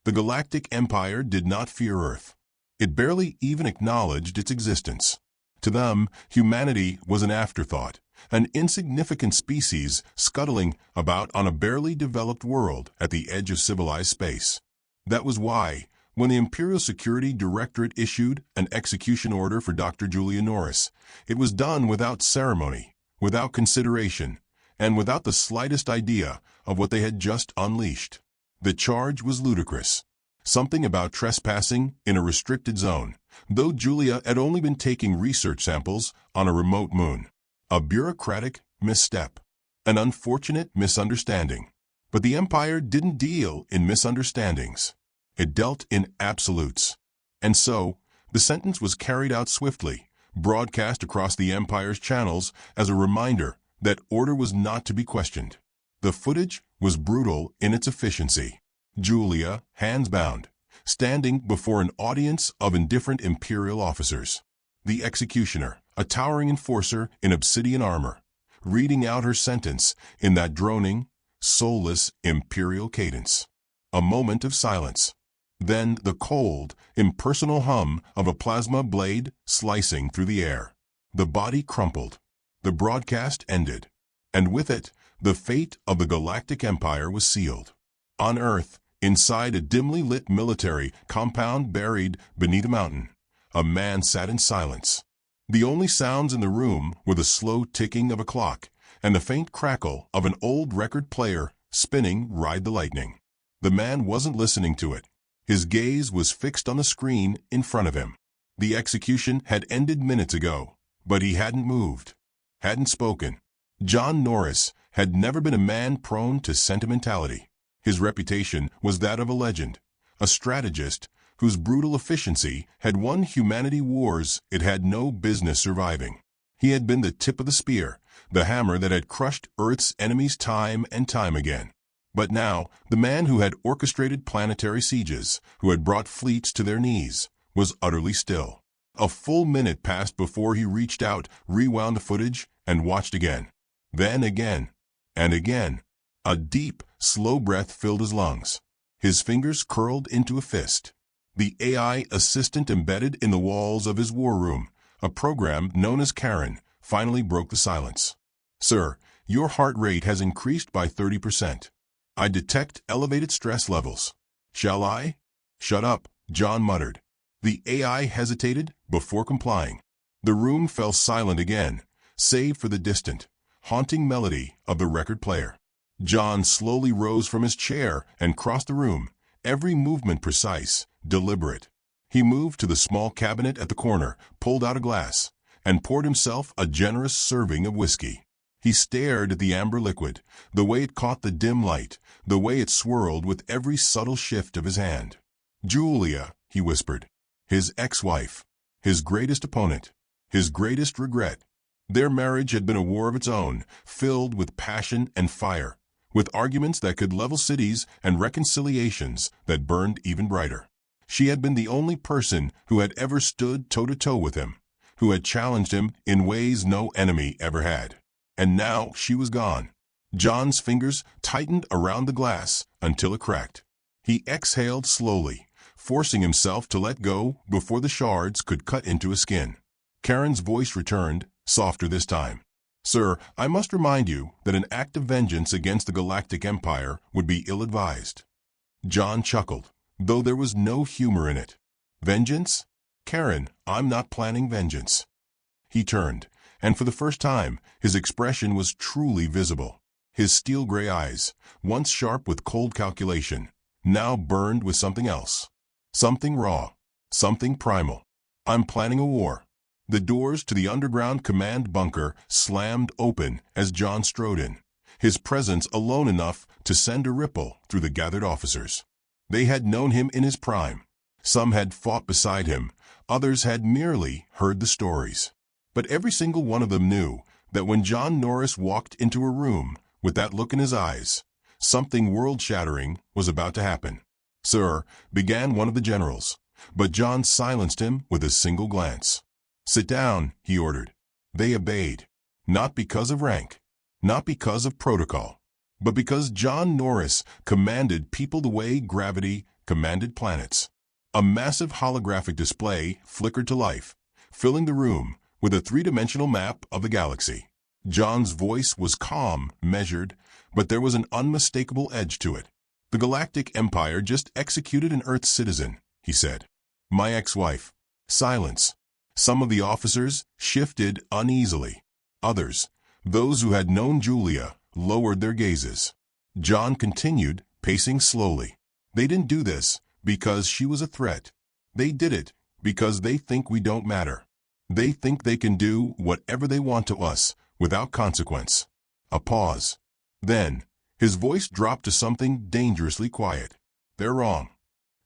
The Galactic Empire did not fear Earth. It barely even acknowledged its existence. To them, humanity was an afterthought, an insignificant species scuttling about on a barely developed world at the edge of civilized space. That was why, when the Imperial Security Directorate issued an execution order for Dr. Julia Norris, it was done without ceremony, without consideration, and without the slightest idea of what they had just unleashed. The charge was ludicrous. Something about trespassing in a restricted zone, though Julia had only been taking research samples on a remote moon. A bureaucratic misstep. An unfortunate misunderstanding. But the Empire didn't deal in misunderstandings. It dealt in absolutes. And so, the sentence was carried out swiftly, broadcast across the Empire's channels as a reminder that order was not to be questioned. The footage was brutal in its efficiency. Julia, hands bound, standing before an audience of indifferent Imperial officers. The executioner, a towering enforcer in obsidian armor, reading out her sentence in that droning, soulless Imperial cadence. A moment of silence. Then the cold, impersonal hum of a plasma blade slicing through the air. The body crumpled. The broadcast ended. And with it, the fate of the Galactic Empire was sealed. On Earth, inside a dimly lit military compound buried beneath a mountain, a man sat in silence. The only sounds in the room were the slow ticking of a clock and the faint crackle of an old record player spinning Ride the Lightning. The man wasn't listening to it. His gaze was fixed on the screen in front of him. The execution had ended minutes ago, but he hadn't moved, hadn't spoken. John Norris had never been a man prone to sentimentality. His reputation was that of a legend, a strategist whose brutal efficiency had won humanity wars it had no business surviving. He had been the tip of the spear, the hammer that had crushed Earth's enemies time and time again. But now, the man who had orchestrated planetary sieges, who had brought fleets to their knees, was utterly still. A full minute passed before he reached out, rewound the footage, and watched again. Then again, and again. A deep, slow breath filled his lungs. His fingers curled into a fist. The AI assistant embedded in the walls of his war room, a program known as Karen, finally broke the silence. "Sir, your heart rate has increased by 30%. I detect elevated stress levels. Shall I?" "Shut up," John muttered. The AI hesitated before complying. The room fell silent again, save for the distant, haunting melody of the record player. John slowly rose from his chair and crossed the room, every movement precise, deliberate. He moved to the small cabinet at the corner, pulled out a glass, and poured himself a generous serving of whiskey. He stared at the amber liquid, the way it caught the dim light, the way it swirled with every subtle shift of his hand. "Julia," he whispered. His ex-wife, his greatest opponent, his greatest regret. Their marriage had been a war of its own, filled with passion and fire, with arguments that could level cities and reconciliations that burned even brighter. She had been the only person who had ever stood toe-to-toe with him, who had challenged him in ways no enemy ever had. And now she was gone. John's fingers tightened around the glass until it cracked. He exhaled slowly, forcing himself to let go before the shards could cut into his skin. Karen's voice returned, softer this time. "Sir, I must remind you that an act of vengeance against the Galactic Empire would be ill-advised." John chuckled, though there was no humor in it. "Vengeance? Karen, I'm not planning vengeance." He turned, and for the first time, his expression was truly visible. His steel-gray eyes, once sharp with cold calculation, now burned with something else. Something raw, something primal. "I'm planning a war." The doors to the underground command bunker slammed open as John strode in, his presence alone enough to send a ripple through the gathered officers. They had known him in his prime. Some had fought beside him, others had merely heard the stories. But every single one of them knew that when John Norris walked into a room with that look in his eyes, something world-shattering was about to happen. "Sir," began one of the generals, but John silenced him with a single glance. "Sit down," he ordered. They obeyed, not because of rank, not because of protocol, but because John Norris commanded people the way gravity commanded planets. A massive holographic display flickered to life, filling the room with a three-dimensional map of the galaxy. John's voice was calm, measured, but there was an unmistakable edge to it. "The Galactic Empire just executed an Earth citizen," he said. "My ex-wife." Silence. Some of the officers shifted uneasily. Others, those who had known Julia, lowered their gazes. John continued, pacing slowly. "They didn't do this because she was a threat. They did it because they think we don't matter. They think they can do whatever they want to us without consequence." A pause. Then, his voice dropped to something dangerously quiet. "They're wrong."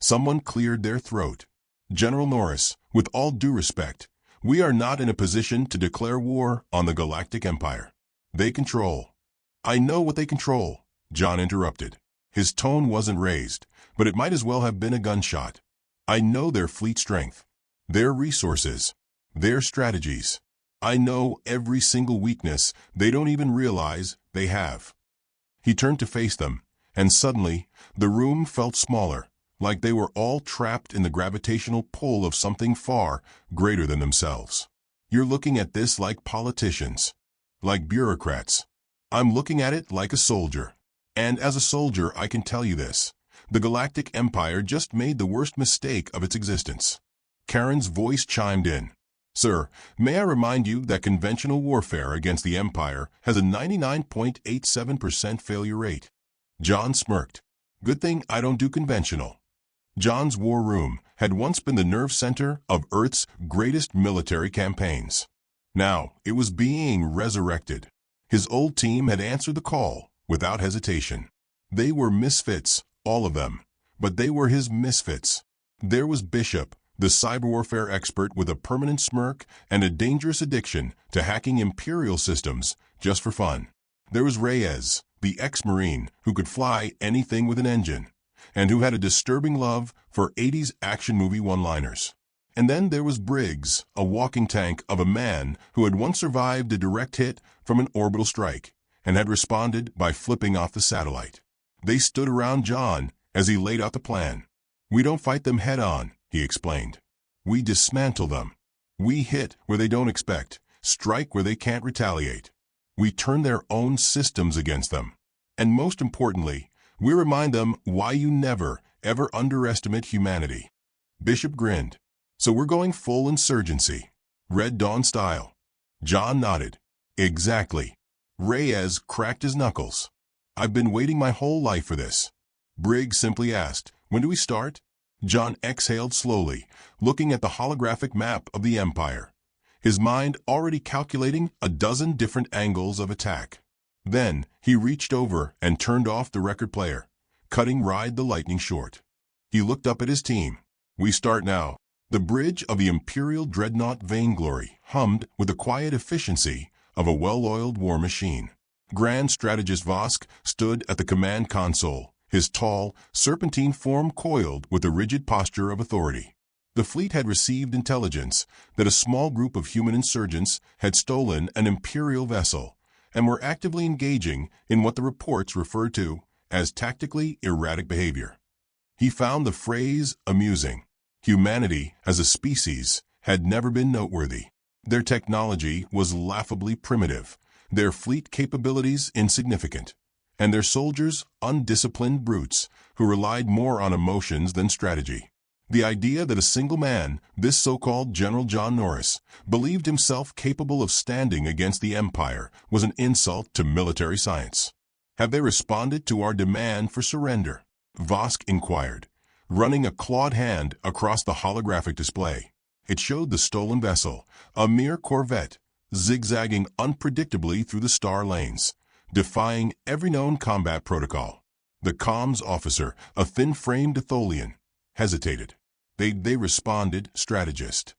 Someone cleared their throat. "General Norris, with all due respect, we are not in a position to declare war on the Galactic Empire. They control." "I know what they control," John interrupted. His tone wasn't raised, but it might as well have been a gunshot. "I know their fleet strength, their resources, their strategies. I know every single weakness they don't even realize they have." He turned to face them, and suddenly the room felt smaller, like they were all trapped in the gravitational pull of something far greater than themselves. "You're looking at this like politicians, like bureaucrats. I'm looking at it like a soldier. And as a soldier, I can tell you this. The Galactic Empire just made the worst mistake of its existence." Karen's voice chimed in. "Sir, may I remind you that conventional warfare against the Empire has a 99.87% failure rate." John smirked. "Good thing I don't do conventional." John's war room had once been the nerve center of Earth's greatest military campaigns. Now it was being resurrected. His old team had answered the call without hesitation. They were misfits, all of them, but they were his misfits. There was Bishop, the cyber warfare expert with a permanent smirk and a dangerous addiction to hacking Imperial systems just for fun. There was Reyes, the ex-Marine who could fly anything with an engine, and who had a disturbing love for 80s action movie one-liners. And then there was Briggs, a walking tank of a man who had once survived a direct hit from an orbital strike and had responded by flipping off the satellite. They stood around John as he laid out the plan. "We don't fight them head-on," he explained. "We dismantle them. We hit where they don't expect, strike where they can't retaliate. We turn their own systems against them. And most importantly, we remind them why you never, ever underestimate humanity." Bishop grinned. "So we're going full insurgency, Red Dawn style." John nodded. "Exactly." Reyes cracked his knuckles. "I've been waiting my whole life for this." Briggs simply asked, "When do we start?" John exhaled slowly, looking at the holographic map of the Empire, his mind already calculating a dozen different angles of attack. Then he reached over and turned off the record player, cutting Ride the Lightning short. He looked up at his team. "We start now." The bridge of the Imperial dreadnought Vainglory hummed with the quiet efficiency of a well-oiled war machine. Grand Strategist Vosk stood at the command console, his tall, serpentine form coiled with the rigid posture of authority. The fleet had received intelligence that a small group of human insurgents had stolen an Imperial vessel and were actively engaging in what the reports referred to as tactically erratic behavior. He found the phrase amusing. Humanity, as a species, had never been noteworthy. Their technology was laughably primitive, their fleet capabilities insignificant, and their soldiers undisciplined brutes who relied more on emotions than strategy. The idea that a single man, this so-called General John Norris, believed himself capable of standing against the Empire was an insult to military science. "Have they responded to our demand for surrender?" Vosk inquired, running a clawed hand across the holographic display. It showed the stolen vessel, a mere corvette, zigzagging unpredictably through the star lanes, defying every known combat protocol. The comms officer, a thin-framed Atholian, hesitated. They responded, strategist.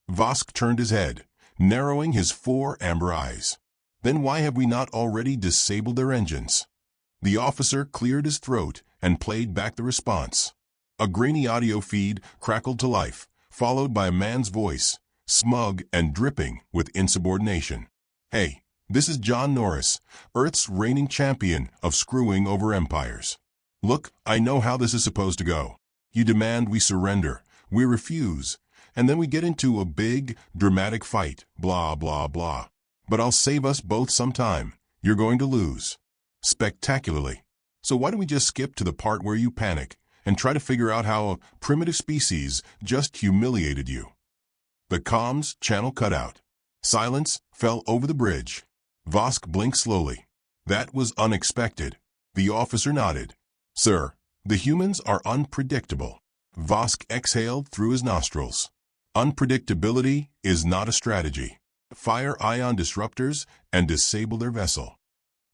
Vosk turned his head, narrowing his four amber eyes. "Then why have we not already disabled their engines?" The officer cleared his throat and played back the response. A grainy audio feed crackled to life, followed by a man's voice, smug and dripping with insubordination. "Hey, this is John Norris, Earth's reigning champion of screwing over empires. Look, I know how this is supposed to go. You demand we surrender, we refuse, and then we get into a big, dramatic fight, blah, blah, blah. But I'll save us both sometime. You're going to lose. Spectacularly. So why don't we just skip to the part where you panic and try to figure out how a primitive species just humiliated you? The comms channel cut out. Silence fell over the bridge. Vosk blinked slowly. That was unexpected. The officer nodded. Sir, the humans are unpredictable. Vosk exhaled through his nostrils. Unpredictability is not a strategy. Fire ion disruptors and disable their vessel.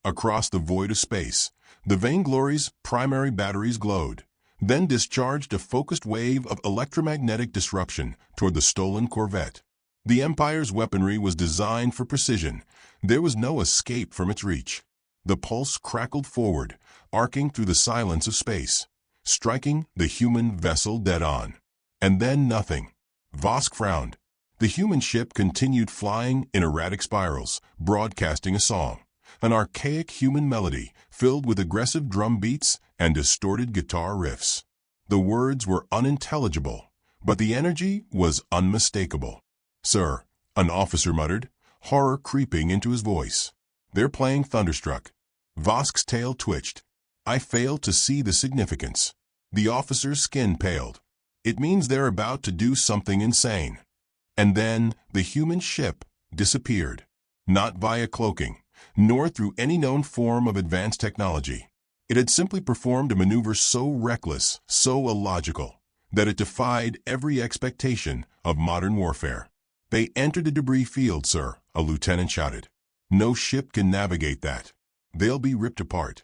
Across the void of space, the Vainglory's primary batteries glowed, then discharged a focused wave of electromagnetic disruption toward the stolen corvette. The Empire's weaponry was designed for precision. There was no escape from its reach. The pulse crackled forward, arcing through the silence of space, striking the human vessel dead on. And then nothing. Vosk frowned. The human ship continued flying in erratic spirals, broadcasting a song, an archaic human melody filled with aggressive drum beats and distorted guitar riffs. The words were unintelligible, but the energy was unmistakable. Sir, an officer muttered, horror creeping into his voice. They're playing Thunderstruck. Vosk's tail twitched. I fail to see the significance. The officer's skin paled. It means they're about to do something insane. And then the human ship disappeared. Not via cloaking, nor through any known form of advanced technology. It had simply performed a maneuver so reckless, so illogical, that it defied every expectation of modern warfare. They entered the debris field, sir, a lieutenant shouted. No ship can navigate that. They'll be ripped apart.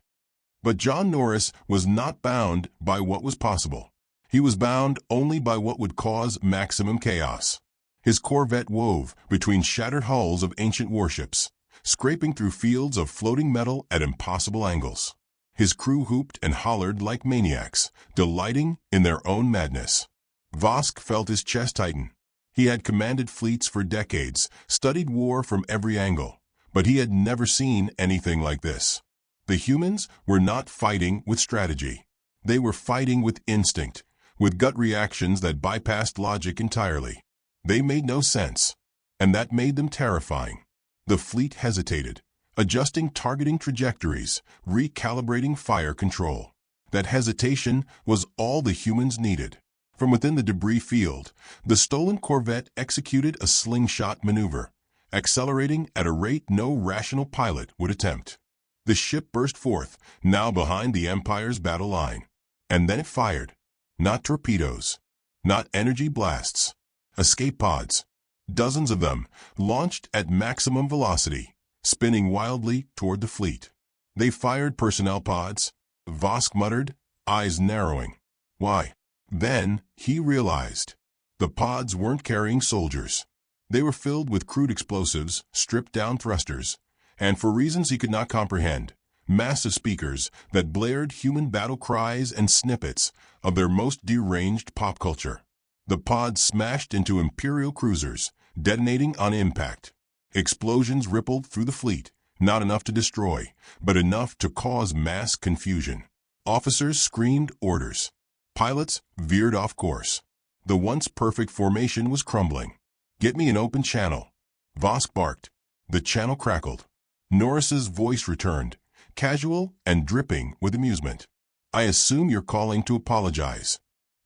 But John Norris was not bound by what was possible. He was bound only by what would cause maximum chaos. His corvette wove between shattered hulls of ancient warships, scraping through fields of floating metal at impossible angles. His crew hooped and hollered like maniacs, delighting in their own madness. Vosk felt his chest tighten. He had commanded fleets for decades, studied war from every angle, but he had never seen anything like this. The humans were not fighting with strategy. They were fighting with instinct, with gut reactions that bypassed logic entirely. They made no sense, and that made them terrifying. The fleet hesitated, adjusting targeting trajectories, recalibrating fire control. That hesitation was all the humans needed. From within the debris field, the stolen corvette executed a slingshot maneuver, accelerating at a rate no rational pilot would attempt. The ship burst forth, now behind the Empire's battle line. And then it fired. Not torpedoes, not energy blasts. Escape pods, dozens of them, launched at maximum velocity, spinning wildly toward the fleet. They fired personnel pods, Vosk muttered, eyes narrowing. Why? Then he realized. The pods weren't carrying soldiers. They were filled with crude explosives, stripped-down thrusters, and for reasons he could not comprehend, massive speakers that blared human battle cries and snippets of their most deranged pop culture. The pods smashed into Imperial cruisers, detonating on impact. Explosions rippled through the fleet, not enough to destroy, but enough to cause mass confusion. Officers screamed orders. Pilots veered off course. The once perfect formation was crumbling. Get me an open channel. Vosk barked. The channel crackled. Norris's voice returned, casual and dripping with amusement. I assume you're calling to apologize.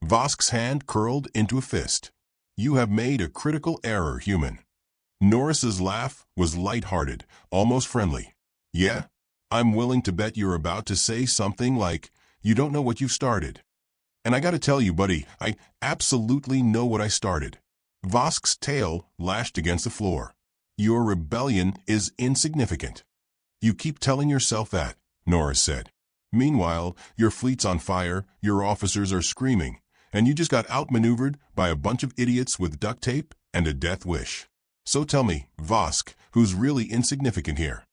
Vosk's hand curled into a fist. You have made a critical error, human. Norris's laugh was light-hearted, almost friendly. Yeah? I'm willing to bet you're about to say something like, you don't know what you've started. And I gotta tell you, buddy, I absolutely know what I started. Vosk's tail lashed against the floor. Your rebellion is insignificant. You keep telling yourself that, Norris said. Meanwhile, your fleet's on fire, your officers are screaming, and you just got outmaneuvered by a bunch of idiots with duct tape and a death wish. So tell me, Vosk, who's really insignificant here?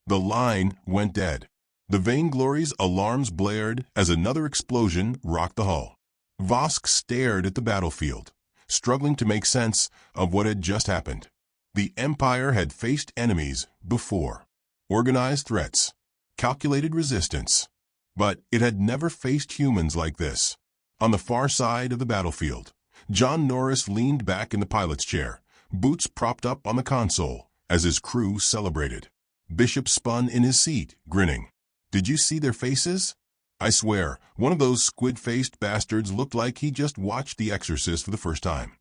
The line went dead. The Vainglory's alarms blared as another explosion rocked the hull. Vosk stared at the battlefield, struggling to make sense of what had just happened. The Empire had faced enemies before. Organized threats, calculated resistance. But it had never faced humans like this. On the far side of the battlefield, John Norris leaned back in the pilot's chair, boots propped up on the console, as his crew celebrated. Bishop spun in his seat, grinning. "Did you see their faces?" I swear, one of those squid-faced bastards looked like he just watched The Exorcist for the first time.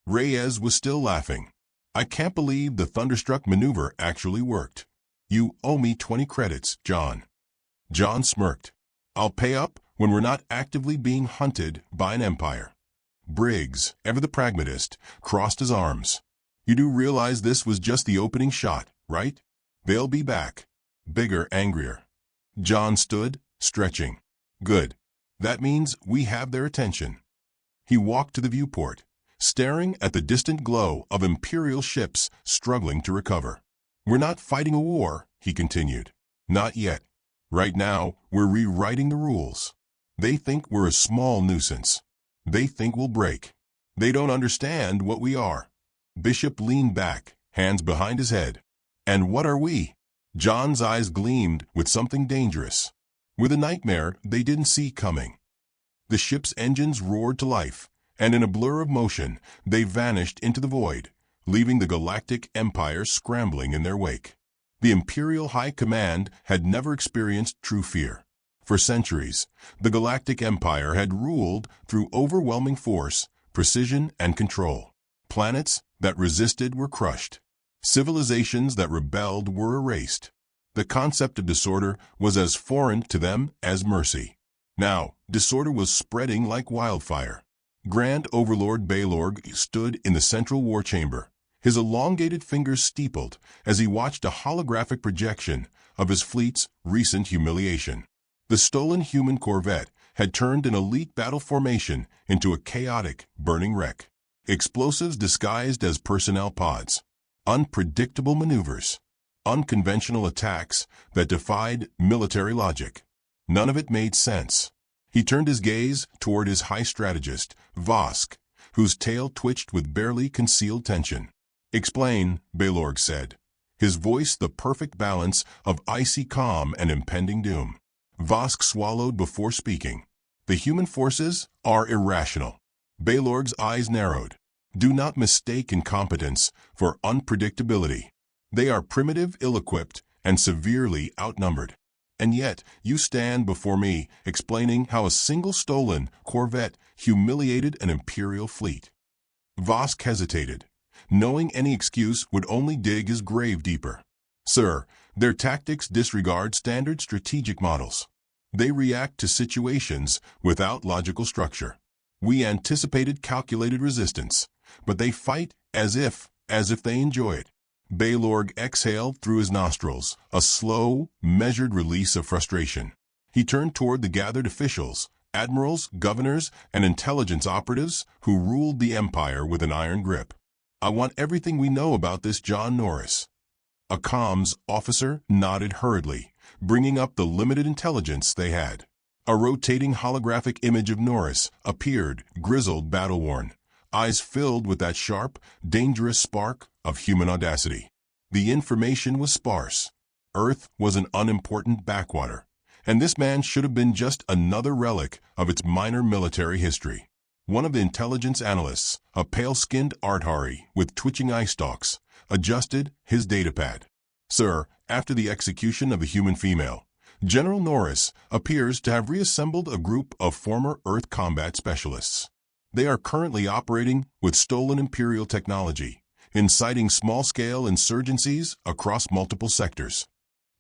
Reyes was still laughing. "I can't believe the thunderstruck maneuver actually worked. You owe me 20 credits, John." John smirked. "I'll pay up when we're not actively being hunted by an empire." Briggs, ever the pragmatist, crossed his arms. "You do realize this was just the opening shot, right? They'll be back. Bigger, angrier." John stood, stretching. "Good. That means we have their attention." He walked to the viewport, staring at the distant glow of Imperial ships struggling to recover. "We're not fighting a war," he continued. "Not yet. Right now, we're rewriting the rules. They think we're a small nuisance. They think we'll break. They don't understand what we are." Bishop leaned back, hands behind his head. "And what are we?" John's eyes gleamed with something dangerous. With a nightmare they didn't see coming. The ship's engines roared to life, and in a blur of motion, they vanished into the void, leaving the Galactic Empire scrambling in their wake. The Imperial High Command had never experienced true fear. For centuries, the Galactic Empire had ruled through overwhelming force, precision, and control. Planets that resisted were crushed. Civilizations that rebelled were erased. The concept of disorder was as foreign to them as mercy. Now, disorder was spreading like wildfire. Grand Overlord Balorg stood in the central war chamber, his elongated fingers steepled as he watched a holographic projection of his fleet's recent humiliation. The stolen human corvette had turned an elite battle formation into a chaotic, burning wreck. Explosives disguised as personnel pods. Unpredictable maneuvers. Unconventional attacks that defied military logic. None of it made sense. He turned his gaze toward his high strategist, Vosk, whose tail twitched with barely concealed tension. "Explain," Balorg said, his voice the perfect balance of icy calm and impending doom. Vosk swallowed before speaking. "The human forces are irrational." Balorg's eyes narrowed. "Do not mistake incompetence for unpredictability. They are primitive, ill-equipped, and severely outnumbered. And yet, you stand before me explaining how a single stolen corvette humiliated an Imperial fleet." Vosk hesitated, knowing any excuse would only dig his grave deeper. "Sir, their tactics disregard standard strategic models. They react to situations without logical structure. We anticipated calculated resistance, but they fight as if they enjoy it." Balorg exhaled through his nostrils, a slow, measured release of frustration. He turned toward the gathered officials, admirals, governors, and intelligence operatives who ruled the Empire with an iron grip. "I want everything we know about this John Norris." A comms officer nodded hurriedly, bringing up the limited intelligence they had. A rotating holographic image of Norris appeared, grizzled, battle-worn, eyes filled with that sharp, dangerous spark of human audacity. The information was sparse. Earth was an unimportant backwater, and this man should have been just another relic of its minor military history. One of the intelligence analysts, a pale-skinned Arthari with twitching eye stalks, adjusted his datapad. "Sir, after the execution of the human female, General Norris appears to have reassembled a group of former Earth combat specialists. They are currently operating with stolen Imperial technology, inciting small-scale insurgencies across multiple sectors."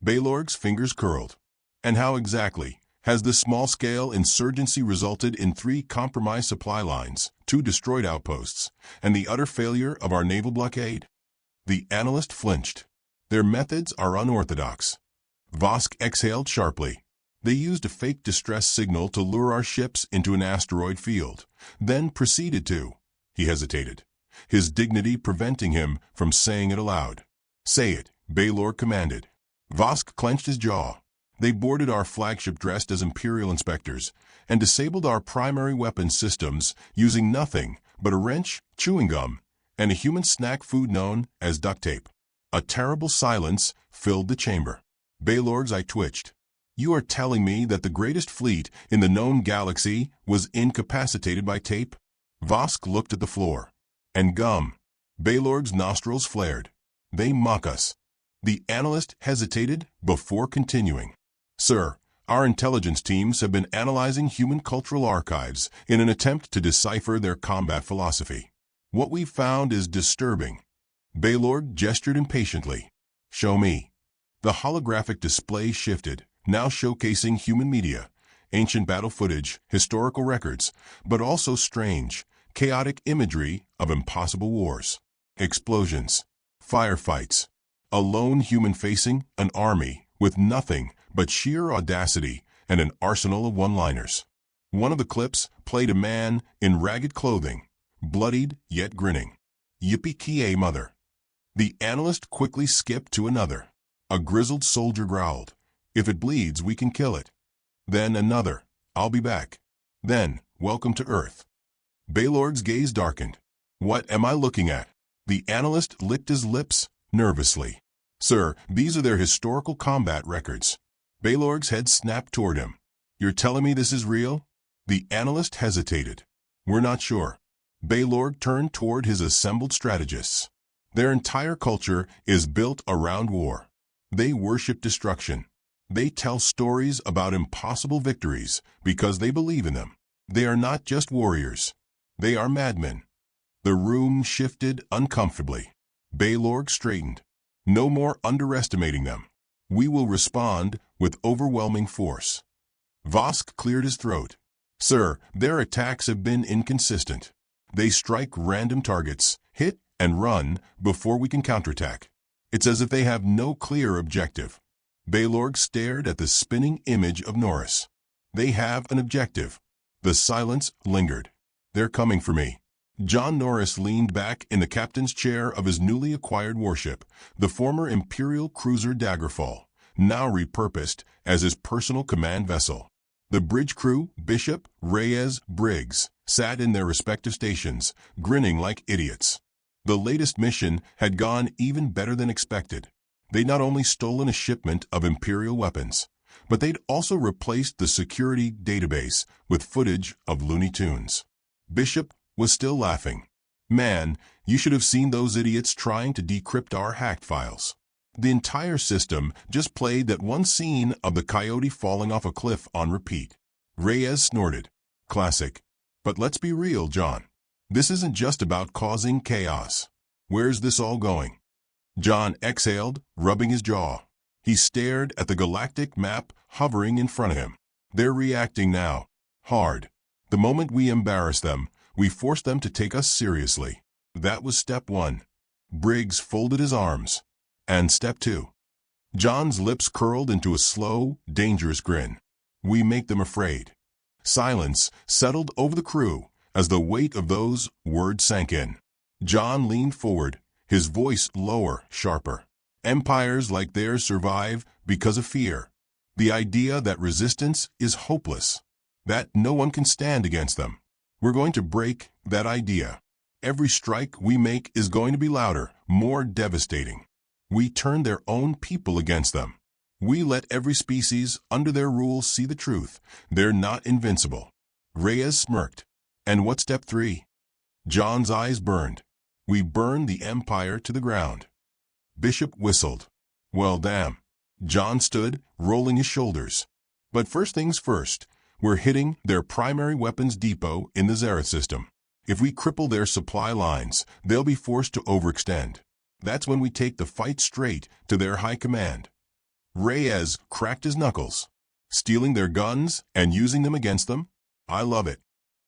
Balorg's fingers curled. "And how exactly has this small-scale insurgency resulted in 3 compromised supply lines, 2 destroyed outposts, and the utter failure of our naval blockade?" The analyst flinched. "Their methods are unorthodox." Vosk exhaled sharply. "They used a fake distress signal to lure our ships into an asteroid field, then proceeded to—" He hesitated, his dignity preventing him from saying it aloud. "Say it," Balorg commanded. Vosk clenched his jaw. "They boarded our flagship dressed as Imperial inspectors and disabled our primary weapon systems using nothing but a wrench, chewing gum, and a human snack food known as duct tape." A terrible silence filled the chamber. Balorg's eye twitched. You are telling me that the greatest fleet in the known galaxy was incapacitated by tape? Vosk looked at the floor. And gum. Baylorg's nostrils flared. They mock us. The analyst hesitated before continuing. Sir, our intelligence teams have been analyzing human cultural archives in an attempt to decipher their combat philosophy. What we've found is disturbing. Baylorg gestured impatiently. Show me. The holographic display shifted, now showcasing human media, ancient battle footage, historical records, but also strange, chaotic imagery of impossible wars. Explosions. Firefights. A lone human facing an army with nothing but sheer audacity and an arsenal of one-liners. One of the clips played a man in ragged clothing, bloodied yet grinning. Yippee-ki-yay, mother. The analyst quickly skipped to another. A grizzled soldier growled, if it bleeds, we can kill it. Then another, I'll be back. Then, welcome to Earth. Baylorg's gaze darkened. What am I looking at? The analyst licked his lips nervously. Sir, these are their historical combat records. Baylorg's head snapped toward him. You're telling me this is real? The analyst hesitated. We're not sure. Baylorg turned toward his assembled strategists. Their entire culture is built around war. They worship destruction. They tell stories about impossible victories because they believe in them. They are not just warriors. They are madmen. The room shifted uncomfortably. Baylorg straightened. No more underestimating them. We will respond with overwhelming force. Vosk cleared his throat. Sir, their attacks have been inconsistent. They strike random targets, hit and run before we can counterattack. It's as if they have no clear objective. Baylorg stared at the spinning image of Norris. They have an objective. The silence lingered. They're coming for me. John Norris leaned back in the captain's chair of his newly acquired warship, the former Imperial cruiser Daggerfall, now repurposed as his personal command vessel. The bridge crew, Bishop, Reyes, Briggs, sat in their respective stations, grinning like idiots. The latest mission had gone even better than expected. They'd not only stolen a shipment of Imperial weapons, but they'd also replaced the security database with footage of Looney Tunes. Bishop was still laughing. Man, you should have seen those idiots trying to decrypt our hacked files. The entire system just played that one scene of the coyote falling off a cliff on repeat. Reyes snorted. Classic. But let's be real, John. This isn't just about causing chaos. Where's this all going? John exhaled, rubbing his jaw. He stared at the galactic map hovering in front of him. They're reacting now. Hard. The moment we embarrass them, we force them to take us seriously. That was step one. Briggs folded his arms. And step two. John's lips curled into a slow, dangerous grin. We make them afraid. Silence settled over the crew as the weight of those words sank in. John leaned forward, his voice lower, sharper. Empires like theirs survive because of fear. The idea that resistance is hopeless, that no one can stand against them. We're going to break that idea. Every strike we make is going to be louder, more devastating. We turn their own people against them. We let every species under their rule see the truth. They're not invincible. Reyes smirked. And what's step three? John's eyes burned. We burn the Empire to the ground. Bishop whistled. Well, damn. John stood, rolling his shoulders. But first things first, we're hitting their primary weapons depot in the Zareth system. If we cripple their supply lines, they'll be forced to overextend. That's when we take the fight straight to their high command. Reyes cracked his knuckles. Stealing their guns and using them against them? I love it.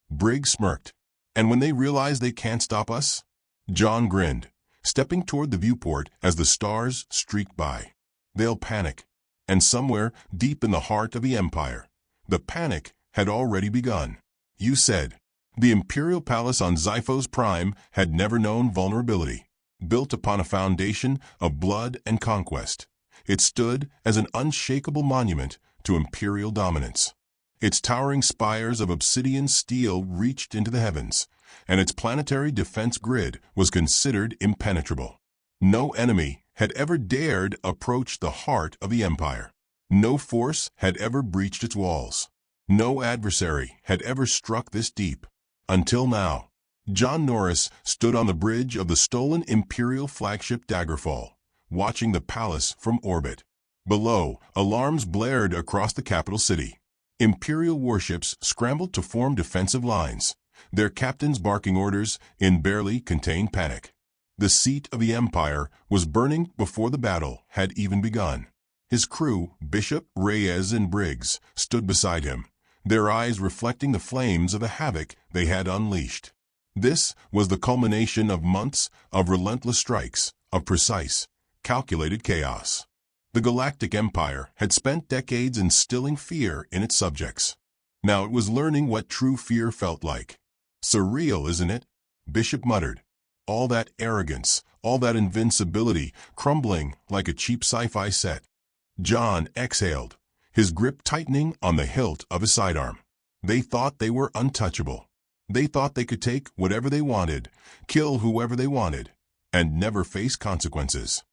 Briggs smirked. And when they realize they can't stop us? John grinned, stepping toward the viewport as the stars streaked by. They'll panic. And somewhere deep in the heart of the Empire, the panic had already begun. You said, the Imperial Palace on Xiphos Prime had never known vulnerability. Built upon a foundation of blood and conquest, it stood as an unshakable monument to Imperial dominance. Its towering spires of obsidian steel reached into the heavens, and its planetary defense grid was considered impenetrable. No enemy had ever dared approach the heart of the Empire. No force had ever breached its walls. No adversary had ever struck this deep. Until now. John Norris stood on the bridge of the stolen Imperial flagship Daggerfall, watching the palace from orbit. Below, alarms blared across the capital city. Imperial warships scrambled to form defensive lines, their captains barking orders in barely contained panic. The seat of the Empire was burning before the battle had even begun. His crew, Bishop, Reyes, and Briggs, stood beside him, their eyes reflecting the flames of the havoc they had unleashed. This was the culmination of months of relentless strikes, of precise, calculated chaos. The Galactic Empire had spent decades instilling fear in its subjects. Now it was learning what true fear felt like. Surreal, isn't it? Bishop muttered. All that arrogance, all that invincibility, crumbling like a cheap sci-fi set. John exhaled, his grip tightening on the hilt of his sidearm. They thought they were untouchable. They thought they could take whatever they wanted, kill whoever they wanted, and never face consequences.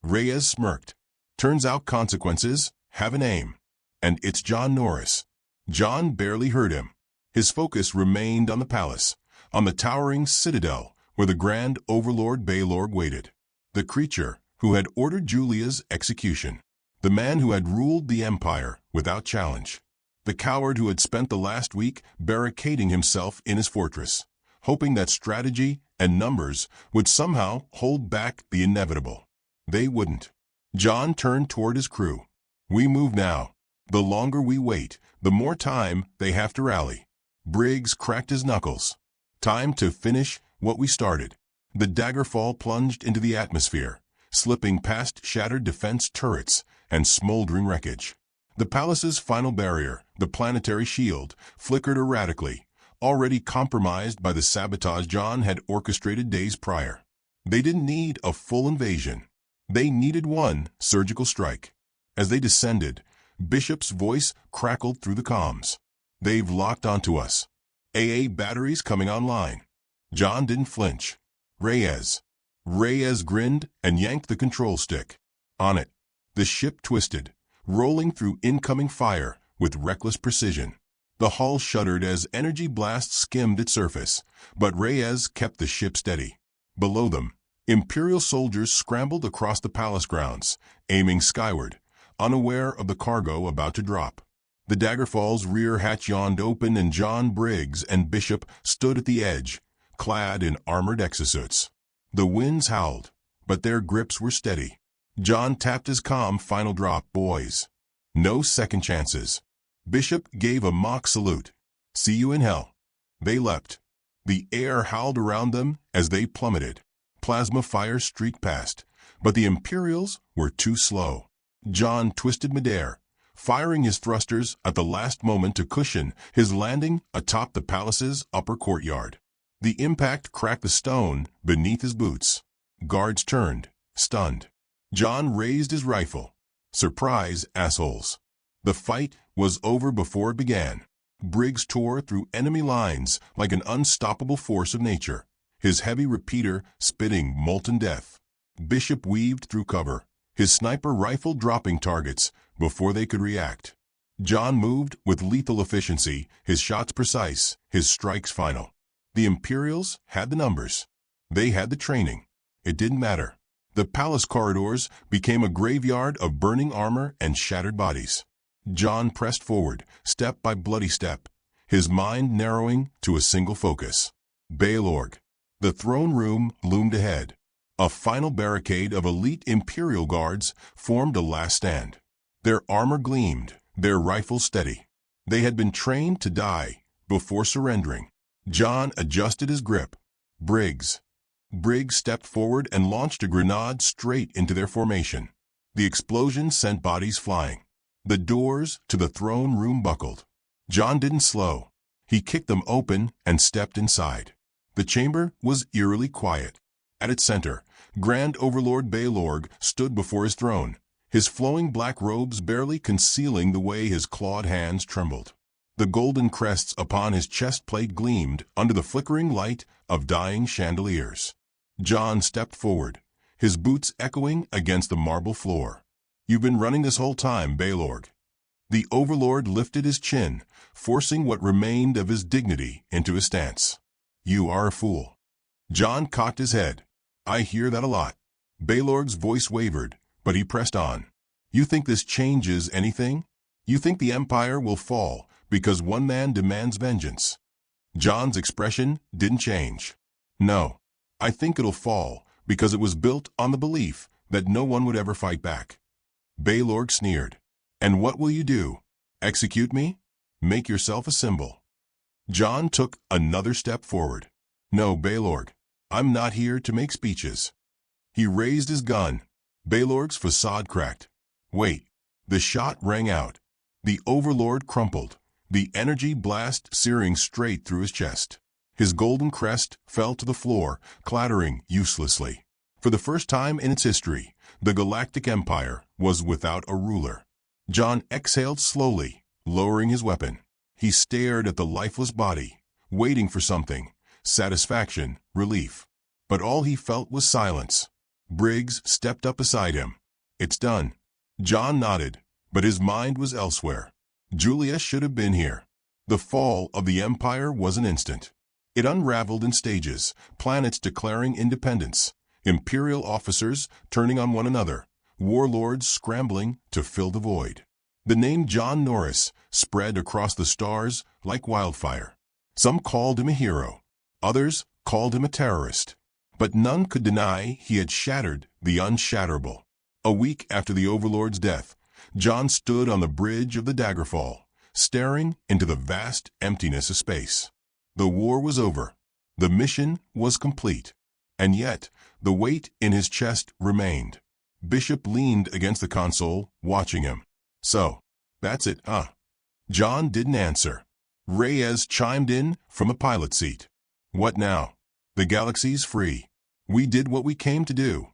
Reyes smirked. Turns out consequences have a name. And it's John Norris. John barely heard him. His focus remained on the palace, on the towering citadel where the Grand Overlord Baelorg waited. The creature who had ordered Julia's execution. The man who had ruled the Empire without challenge. The coward who had spent the last week barricading himself in his fortress, hoping that strategy and numbers would somehow hold back the inevitable. They wouldn't. John turned toward his crew. We move now. The longer we wait, the more time they have to rally. Briggs cracked his knuckles. Time to finish what we started. The Daggerfall plunged into the atmosphere, slipping past shattered defense turrets and smoldering wreckage. The palace's final barrier, the planetary shield, flickered erratically, already compromised by the sabotage John had orchestrated days prior. They didn't need a full invasion. They needed one surgical strike. As they descended, Bishop's voice crackled through the comms. They've locked onto us. AA batteries coming online. John didn't flinch. Reyes grinned and yanked the control stick. On it. The ship twisted, rolling through incoming fire with reckless precision. The hull shuddered as energy blasts skimmed its surface, but Reyes kept the ship steady. Below them, Imperial soldiers scrambled across the palace grounds, aiming skyward, unaware of the cargo about to drop. The Daggerfall's rear hatch yawned open and John, Briggs, and Bishop stood at the edge, clad in armored exosuits. The winds howled, but their grips were steady. John tapped his comm. Final drop, boys. No second chances. Bishop gave a mock salute. See you in hell. They leapt. The air howled around them as they plummeted. Plasma fire streaked past, but the Imperials were too slow. John twisted midair, firing his thrusters at the last moment to cushion his landing atop the palace's upper courtyard. The impact cracked the stone beneath his boots. Guards turned, stunned. John raised his rifle. Surprise, assholes. The fight was over before it began. Briggs tore through enemy lines like an unstoppable force of nature, his heavy repeater spitting molten death. Bishop weaved through cover, his sniper rifle dropping targets before they could react. John moved with lethal efficiency, his shots precise, his strikes final. The Imperials had the numbers. They had the training. It didn't matter. The palace corridors became a graveyard of burning armor and shattered bodies. John pressed forward, step by bloody step, his mind narrowing to a single focus. Baelorg. The throne room loomed ahead. A final barricade of elite Imperial guards formed a last stand. Their armor gleamed, their rifles steady. They had been trained to die before surrendering. John adjusted his grip. Briggs stepped forward and launched a grenade straight into their formation. The explosion sent bodies flying. The doors to the throne room buckled. John didn't slow. He kicked them open and stepped inside. The chamber was eerily quiet. At its center, Grand Overlord Baelorg stood before his throne, his flowing black robes barely concealing the way his clawed hands trembled. The golden crests upon his chest plate gleamed under the flickering light of dying chandeliers. John stepped forward, his boots echoing against the marble floor. You've been running this whole time, Balorg. The overlord lifted his chin, forcing what remained of his dignity into his stance. You are a fool. Jon cocked his head. I hear that a lot. Balorg's voice wavered, but he pressed on. You think this changes anything? You think the Empire will fall because one man demands vengeance? Jon's expression didn't change. No. I think it'll fall because it was built on the belief that no one would ever fight back. Balorg sneered. And what will you do? Execute me? Make yourself a symbol. Jon took another step forward. No, Balorg. I'm not here to make speeches. He raised his gun. Balorg's facade cracked. Wait. The shot rang out. The overlord crumpled, the energy blast searing straight through his chest. His golden crest fell to the floor, clattering uselessly. For the first time in its history, the Galactic Empire was without a ruler. Jon exhaled slowly, lowering his weapon. He stared at the lifeless body, waiting for something, satisfaction, relief. But all he felt was silence. Briggs stepped up beside him. It's done. Jon nodded, but his mind was elsewhere. Julia should have been here. The fall of the Empire was an instant. It unraveled in stages, planets declaring independence, imperial officers turning on one another, warlords scrambling to fill the void. The name Jon Norris spread across the stars like wildfire. Some called him a hero. Others called him a terrorist. But none could deny he had shattered the unshatterable. A week after the Overlord's death, Jon stood on the bridge of the Daggerfall, staring into the vast emptiness of space. The war was over. The mission was complete. And yet, the weight in his chest remained. Bishop leaned against the console, watching him. So, that's it, huh? Jon didn't answer. Reyes chimed in from a pilot seat. What now? The galaxy's free. We did what we came to do.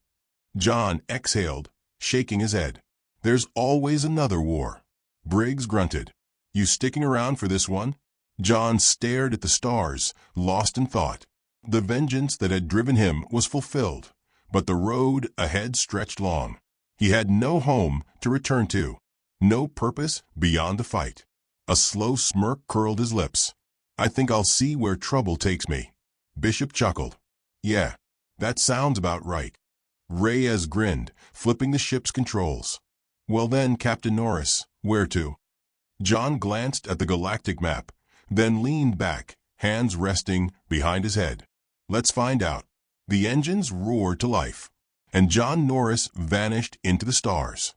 Jon exhaled, shaking his head. There's always another war. Briggs grunted. You sticking around for this one? Jon stared at the stars, lost in thought. The vengeance that had driven him was fulfilled, but the road ahead stretched long. He had no home to return to, no purpose beyond the fight. A slow smirk curled his lips. I think I'll see where trouble takes me. Bishop chuckled. Yeah, that sounds about right. Reyes grinned, flipping the ship's controls. Well then, Captain Norris, where to? Jon glanced at the galactic map, then leaned back, hands resting behind his head. Let's find out. The engines roared to life, and Jon Norris vanished into the stars.